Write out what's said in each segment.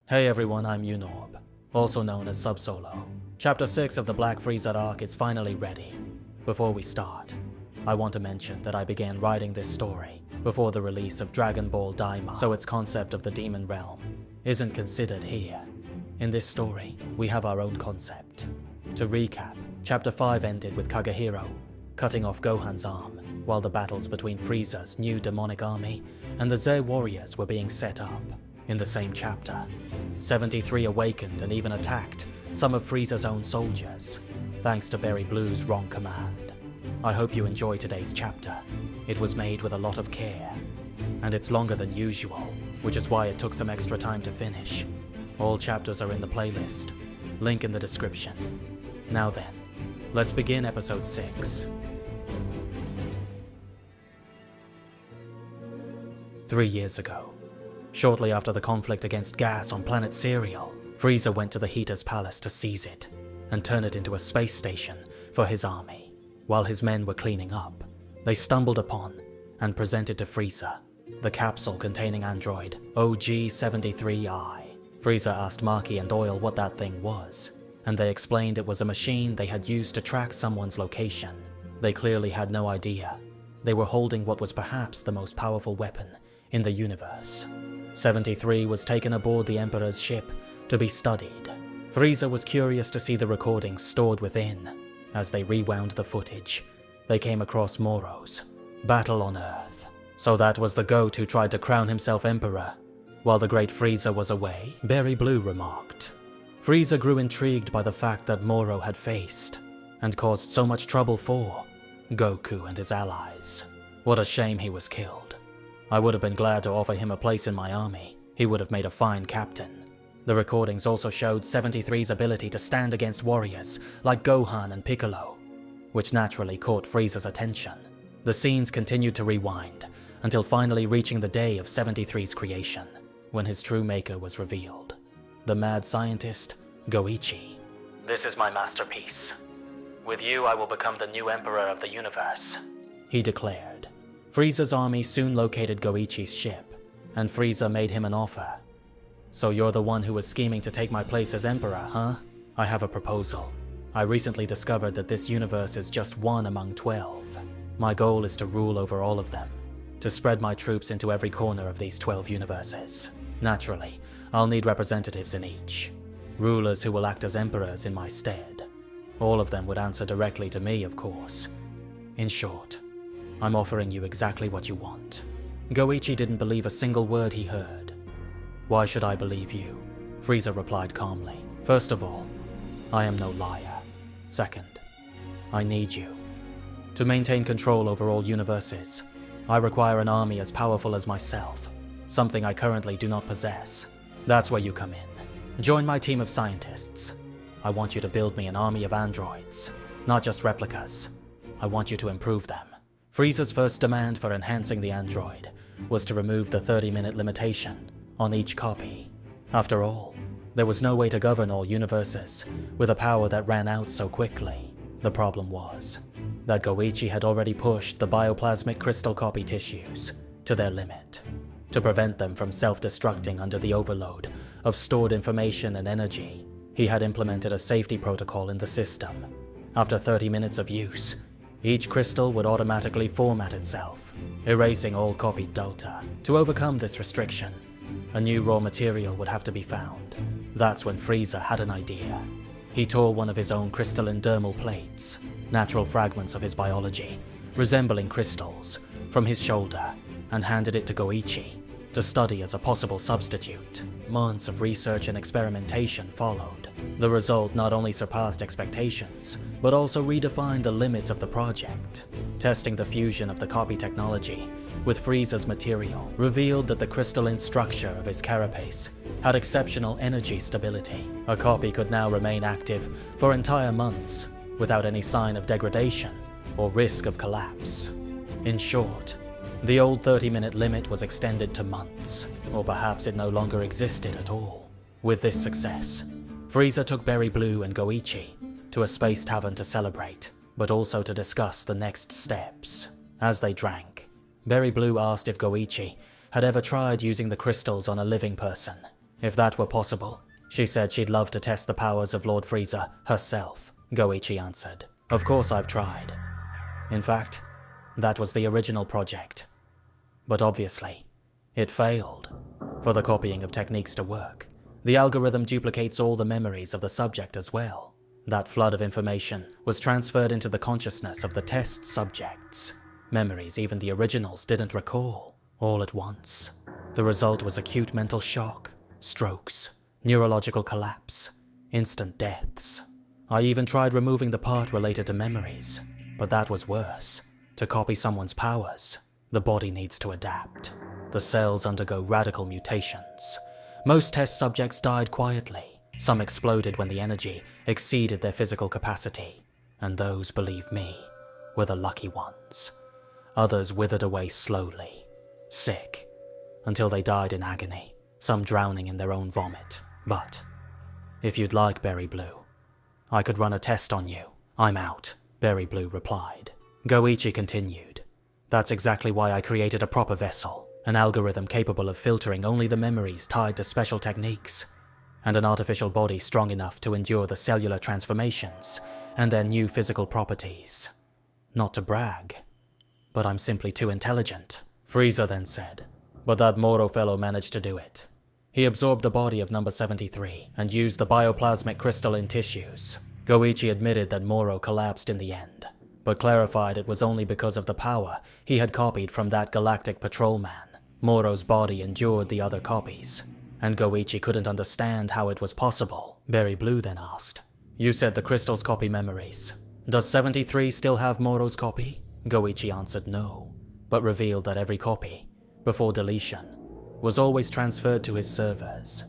Hey everyone, I'm Unorb, also known as Sub-Solo. Chapter 6 of the Black Frieza arc is finally ready. Before we start, I want to mention that I began writing this story before the release of Dragon Ball Daima, so its concept of the Demon Realm isn't considered here. In this story, we have our own concept. To recap, Chapter 5 ended with Kagehiro cutting off Gohan's arm, while the battles between Frieza's new demonic army and the Z warriors were being set up. In the same chapter, 73 awakened and even attacked some of Frieza's own soldiers, thanks to Berry Blue's wrong command. I hope you enjoy today's chapter. It was made with a lot of care, and it's longer than usual, which is why it took some extra time to finish. All chapters are in the playlist, link in the description. Now then, let's begin episode 6. 3 years ago, shortly after the conflict against gas on planet Cereal, Frieza went to the Heater's palace to seize it and turn it into a space station for his army. While his men were cleaning up, they stumbled upon and presented to Frieza the capsule containing android OG-73I. Frieza asked Maki and Oil what that thing was, and they explained it was a machine they had used to track someone's location. They clearly had no idea. They were holding what was perhaps the most powerful weapon in the universe. 73 was taken aboard the Emperor's ship to be studied. Frieza was curious to see the recordings stored within. As they rewound the footage, they came across Moro's battle on Earth. So that was the goat who tried to crown himself Emperor. While the great Frieza was away, Berry Blue remarked. Frieza grew intrigued by the fact that Moro had faced and caused so much trouble for Goku and his allies. What a shame he was killed. I would have been glad to offer him a place in my army. He would have made a fine captain. The recordings also showed 73's ability to stand against warriors like Gohan and Piccolo, which naturally caught Frieza's attention. The scenes continued to rewind until finally reaching the day of 73's creation, when his true maker was revealed. The mad scientist, Goichi. This is my masterpiece. With you, I will become the new emperor of the universe, he declared. Frieza's army soon located Goichi's ship, and Frieza made him an offer. So you're the one who was scheming to take my place as emperor, huh? I have a proposal. I recently discovered that this universe is just one among 12. My goal is to rule over all of them, to spread my troops into every corner of these 12 universes. Naturally, I'll need representatives in each. Rulers who will act as emperors in my stead. All of them would answer directly to me, of course. In short, I'm offering you exactly what you want. Goichi didn't believe a single word he heard. Why should I believe you? Frieza replied calmly. First of all, I am no liar. Second, I need you. To maintain control over all universes, I require an army as powerful as myself, something I currently do not possess. That's where you come in. Join my team of scientists. I want you to build me an army of androids, not just replicas. I want you to improve them. Frieza's first demand for enhancing the android was to remove the 30-minute limitation on each copy. After all, there was no way to govern all universes with a power that ran out so quickly. The problem was that Goichi had already pushed the bioplasmic crystal copy tissues to their limit. To prevent them from self-destructing under the overload of stored information and energy, he had implemented a safety protocol in the system. After 30 minutes of use, each crystal would automatically format itself, erasing all copied data. To overcome this restriction, a new raw material would have to be found. That's when Frieza had an idea. He tore one of his own crystalline dermal plates, natural fragments of his biology, resembling crystals, from his shoulder, and handed it to Goichi to study as a possible substitute. Months of research and experimentation followed. The result not only surpassed expectations, but also redefined the limits of the project. Testing the fusion of the copy technology with Frieza's material revealed that the crystalline structure of his carapace had exceptional energy stability. A copy could now remain active for entire months without any sign of degradation or risk of collapse. In short, the old 30-minute limit was extended to months, or perhaps it no longer existed at all. With this success, Frieza took Berry Blue and Goichi to a space tavern to celebrate, but also to discuss the next steps. As they drank, Berry Blue asked if Goichi had ever tried using the crystals on a living person. If that were possible, she said she'd love to test the powers of Lord Frieza herself, Goichi answered. Of course I've tried. In fact, that was the original project. But obviously, it failed. For the copying of techniques to work, the algorithm duplicates all the memories of the subject as well. That flood of information was transferred into the consciousness of the test subjects. Memories even the originals didn't recall, all at once. The result was acute mental shock, strokes, neurological collapse, instant deaths. I even tried removing the part related to memories, but that was worse. To copy someone's powers, the body needs to adapt. The cells undergo radical mutations. Most test subjects died quietly. Some exploded when the energy exceeded their physical capacity, and those, believe me, were the lucky ones. Others withered away slowly, sick, until they died in agony, some drowning in their own vomit. But, if you'd like, Berry Blue, I could run a test on you. I'm out, Berry Blue replied. Goichi continued. That's exactly why I created a proper vessel, an algorithm capable of filtering only the memories tied to special techniques, and an artificial body strong enough to endure the cellular transformations and their new physical properties. Not to brag, but I'm simply too intelligent, Frieza then said. But that Moro fellow managed to do it. He absorbed the body of number 73 and used the bioplasmic crystal in tissues. Goichi admitted that Moro collapsed in the end, but clarified it was only because of the power he had copied from that galactic patrolman. Moro's body endured the other copies, and Goichi couldn't understand how it was possible. Berry Blue then asked, You said the crystals copy memories. Does 73 still have Moro's copy? Goichi answered no, but revealed that every copy, before deletion, was always transferred to his servers.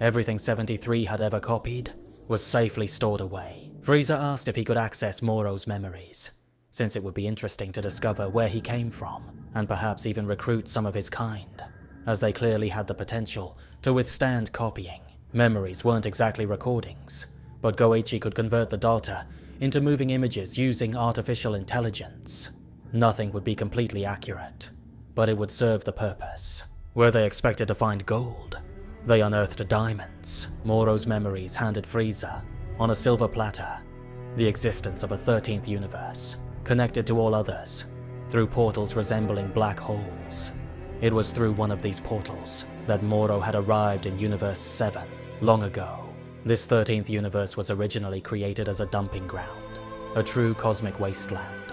Everything 73 had ever copied was safely stored away. Frieza asked if he could access Moro's memories, since it would be interesting to discover where he came from, and perhaps even recruit some of his kind, as they clearly had the potential to withstand copying. Memories weren't exactly recordings, but Goichi could convert the data into moving images using artificial intelligence. Nothing would be completely accurate, but it would serve the purpose. Were they expected to find gold? They unearthed diamonds. Moro's memories handed Frieza, on a silver platter, the existence of a 13th universe, connected to all others, through portals resembling black holes. It was through one of these portals that Moro had arrived in Universe 7, long ago. This 13th universe was originally created as a dumping ground, a true cosmic wasteland.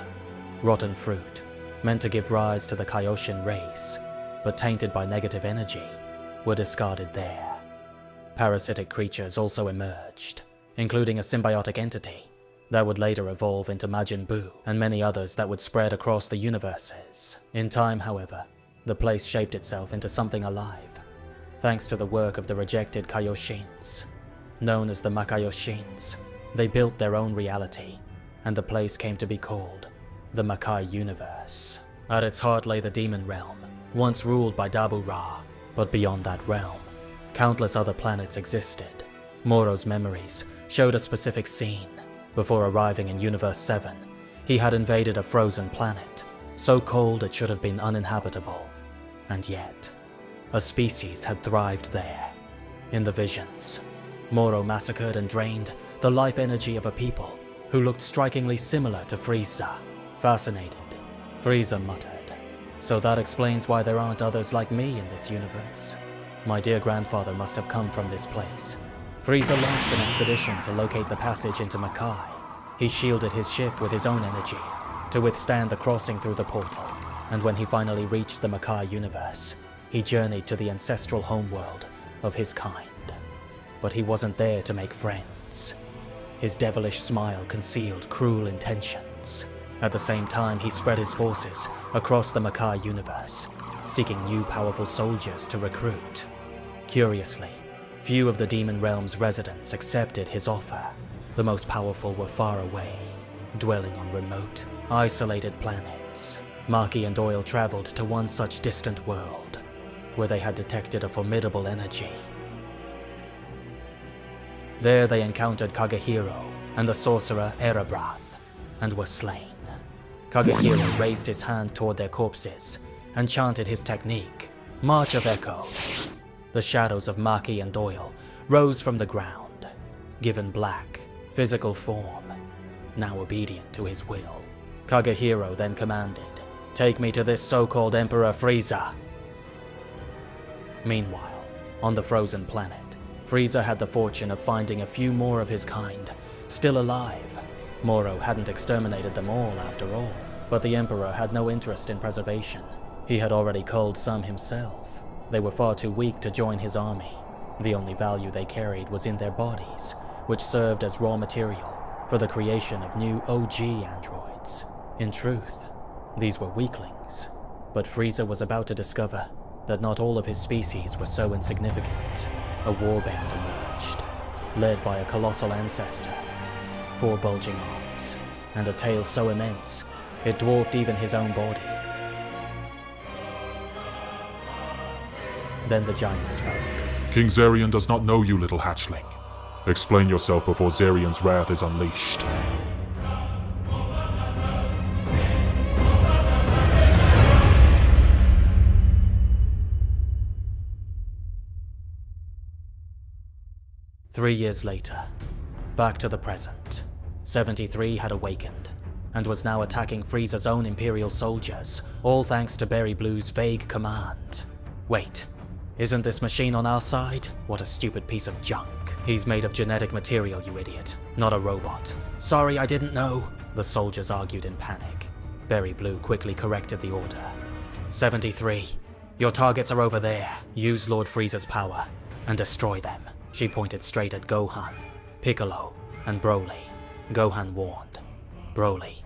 Rotten fruit, meant to give rise to the Kaioshin race, but tainted by negative energy, were discarded there. Parasitic creatures also emerged, including a symbiotic entity that would later evolve into Majin Buu, and many others that would spread across the universes. In time, however, the place shaped itself into something alive, thanks to the work of the rejected Kaioshins. Known as the Makaioshins, they built their own reality, and the place came to be called the Makai Universe. At its heart lay the Demon Realm, once ruled by Dabu Ra, but beyond that realm, countless other planets existed. Moro's memories showed a specific scene. Before arriving in Universe 7, he had invaded a frozen planet, so cold it should have been uninhabitable. And yet, a species had thrived there. In the visions, Moro massacred and drained the life energy of a people who looked strikingly similar to Frieza. Fascinated, Frieza muttered, So that explains why there aren't others like me in this universe. My dear grandfather must have come from this place. Frieza launched an expedition to locate the passage into Makai. He shielded his ship with his own energy to withstand the crossing through the portal, and when he finally reached the Makai universe, he journeyed to the ancestral homeworld of his kind. But he wasn't there to make friends. His devilish smile concealed cruel intentions. At the same time, he spread his forces across the Makai universe, seeking new powerful soldiers to recruit. Curiously, few of the Demon Realm's residents accepted his offer. The most powerful were far away, dwelling on remote, isolated planets. Maki and Doyle traveled to one such distant world, where they had detected a formidable energy. There they encountered Kagehiro and the sorcerer Erebrath, and were slain. Kagehiro raised his hand toward their corpses and chanted his technique, March of Echoes. the shadows of Maki and Doyle rose from the ground, given black, physical form, now obedient to his will. Kagehiro then commanded, "Take me to this so-called Emperor Frieza." Meanwhile, on the frozen planet, Frieza had the fortune of finding a few more of his kind, still alive. Moro hadn't exterminated them all after all, but the Emperor had no interest in preservation. He had already culled some himself. They were far too weak to join his army. The only value they carried was in their bodies, which served as raw material for the creation of new OG androids. In truth, these were weaklings, but Frieza was about to discover that not all of his species were so insignificant. A warband emerged, led by a colossal ancestor, 4 bulging arms, and a tail so immense it dwarfed even his own body. Then the giant spoke. King Zarian does not know you, little hatchling. Explain yourself before Zarian's wrath is unleashed. Three years later, back to the present, 73 had awakened, and was now attacking Frieza's own Imperial soldiers, all thanks to Berry Blue's vague command. Wait, isn't this machine on our side? What a stupid piece of junk. He's made of genetic material, you idiot, not a robot. Sorry, I didn't know, the soldiers argued in panic. Berry Blue quickly corrected the order. 73, your targets are over there. Use Lord Frieza's power and destroy them. She pointed straight at Gohan, Piccolo, and Broly. Gohan warned, Broly,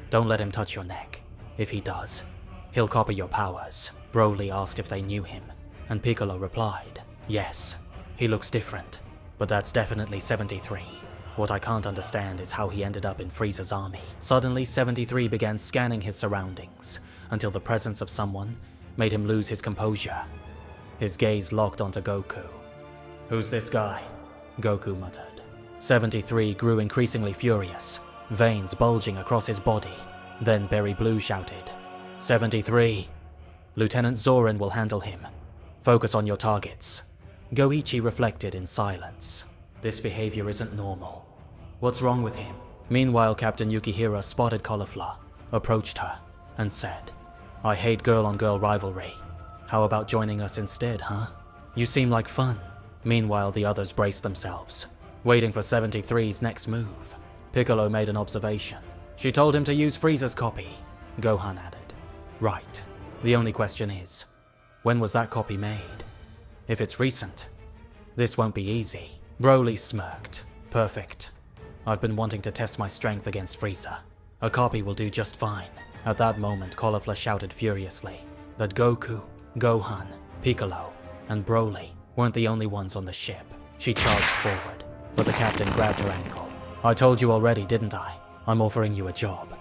don't let him touch your neck. If he does, he'll copy your powers. Broly asked if they knew him, and Piccolo replied, yes, he looks different, but that's definitely 73. What I can't understand is how he ended up in Frieza's army. Suddenly, 73 began scanning his surroundings, until the presence of someone made him lose his composure. His gaze locked onto Goku. Who's this guy? Goku muttered. 73 grew increasingly furious, veins bulging across his body. Then Berry Blue shouted, 73! Lieutenant Zorin will handle him. Focus on your targets. Goichi reflected in silence. This behavior isn't normal. What's wrong with him? Meanwhile, Captain Yukihira spotted Caulifla, approached her, and said, I hate girl-on-girl rivalry. How about joining us instead, huh? You seem like fun. Meanwhile, the others braced themselves, waiting for 73's next move. Piccolo made an observation. She told him to use Frieza's copy. Gohan added, right. The only question is, when was that copy made? If it's recent, this won't be easy. Broly smirked. Perfect. I've been wanting to test my strength against Frieza. A copy will do just fine. At that moment, Caulifla shouted furiously that Goku, Gohan, Piccolo, and Broly weren't the only ones on the ship. She charged forward, but the captain grabbed her ankle. I told you already, didn't I? I'm offering you a job,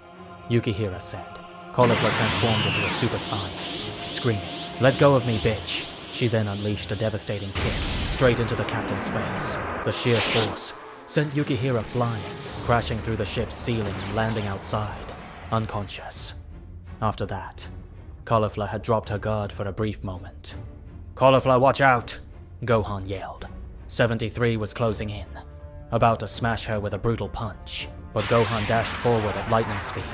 Yukihira said. Caulifla transformed into a Super Saiyan, screaming, let go of me, bitch! She then unleashed a devastating kick straight into the captain's face. The sheer force sent Yukihira flying, crashing through the ship's ceiling and landing outside, unconscious. After that, Caulifla had dropped her guard for a brief moment. Caulifla, watch out! Gohan yelled. 73 was closing in, about to smash her with a brutal punch, but Gohan dashed forward at lightning speed,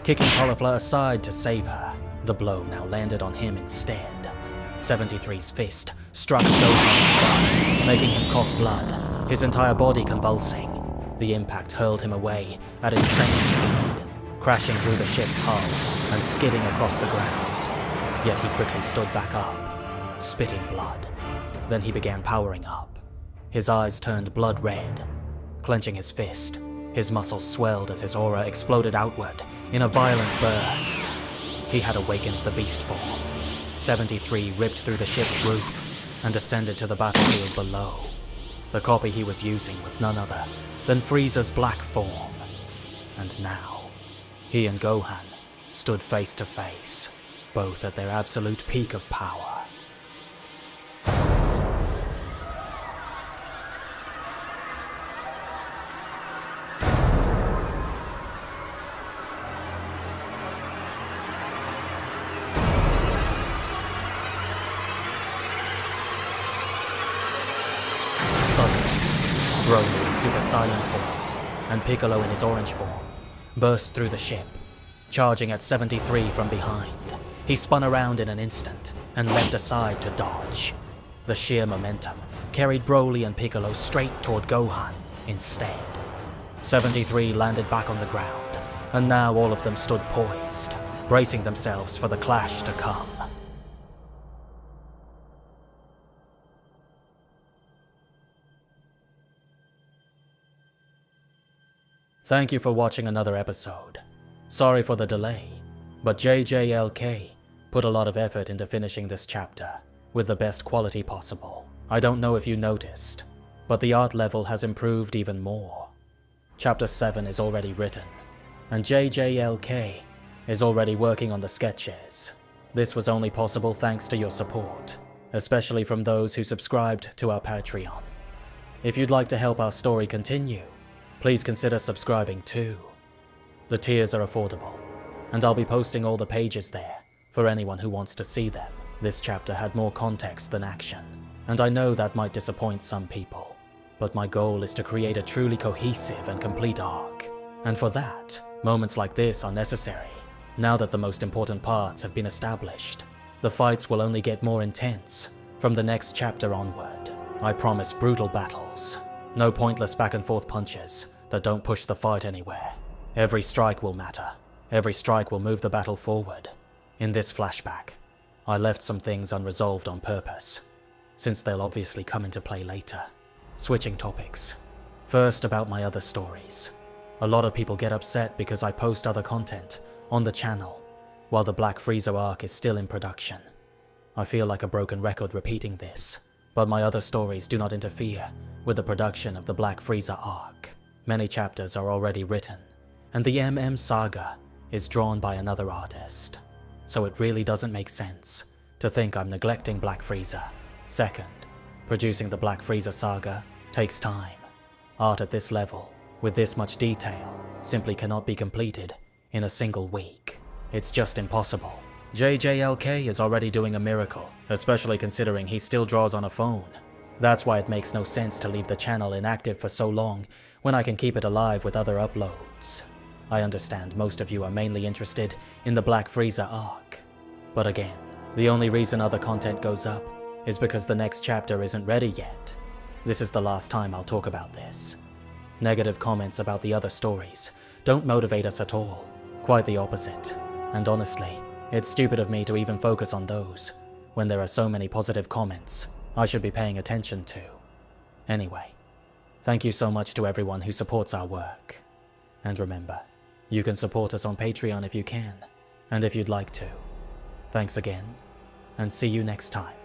kicking Caulifla aside to save her. The blow now landed on him instead. 73's fist struck Gohan in the gut, making him cough blood, his entire body convulsing. The impact hurled him away at insane speed, crashing through the ship's hull and skidding across the ground. Yet he quickly stood back up, spitting blood. Then he began powering up. His eyes turned blood red. Clenching his fist, his muscles swelled as his aura exploded outward in a violent burst. He had awakened the beast form. 73 ripped through the ship's roof and descended to the battlefield below. The copy he was using was none other than Frieza's black form. And now, he and Gohan stood face to face, both at their absolute peak of power. Broly in Super Saiyan form, and Piccolo in his orange form, burst through the ship, charging at 73 from behind. He spun around in an instant and leapt aside to dodge. The sheer momentum carried Broly and Piccolo straight toward Gohan instead. 73 landed back on the ground, and now all of them stood poised, bracing themselves for the clash to come. Thank you for watching another episode. Sorry for the delay, but JJLK put a lot of effort into finishing this chapter with the best quality possible. I don't know if you noticed, but the art level has improved even more. Chapter 7 is already written, and JJLK is already working on the sketches. This was only possible thanks to your support, especially from those who subscribed to our Patreon. If you'd like to help our story continue, please consider subscribing too. The tiers are affordable, and I'll be posting all the pages there for anyone who wants to see them. This chapter had more context than action, and I know that might disappoint some people, but my goal is to create a truly cohesive and complete arc, and for that, moments like this are necessary. Now that the most important parts have been established, the fights will only get more intense from the next chapter onward. I promise brutal battles, no pointless back and forth punches that don't push the fight anywhere. Every strike will matter. Every strike will move the battle forward. In this flashback, I left some things unresolved on purpose, since they'll obviously come into play later. Switching topics. First, about my other stories. A lot of people get upset because I post other content on the channel while the Black Frieza arc is still in production. I feel like a broken record repeating this, but my other stories do not interfere with the production of the Black Frieza arc. Many chapters are already written, and the MM saga is drawn by another artist, so it really doesn't make sense to think I'm neglecting Black Frieza. Second, producing the Black Frieza saga takes time. Art at this level, with this much detail, simply cannot be completed in a single week. It's just impossible. JJLK is already doing a miracle, especially considering he still draws on a phone. That's why it makes no sense to leave the channel inactive for so long when I can keep it alive with other uploads. I understand most of you are mainly interested in the Black Frieza arc, but again, the only reason other content goes up is because the next chapter isn't ready yet. This is the last time I'll talk about this. Negative comments about the other stories don't motivate us at all, quite the opposite, and honestly, it's stupid of me to even focus on those when there are so many positive comments I should be paying attention to. Anyway, thank you so much to everyone who supports our work. And remember, you can support us on Patreon if you can, and if you'd like to. Thanks again, and see you next time.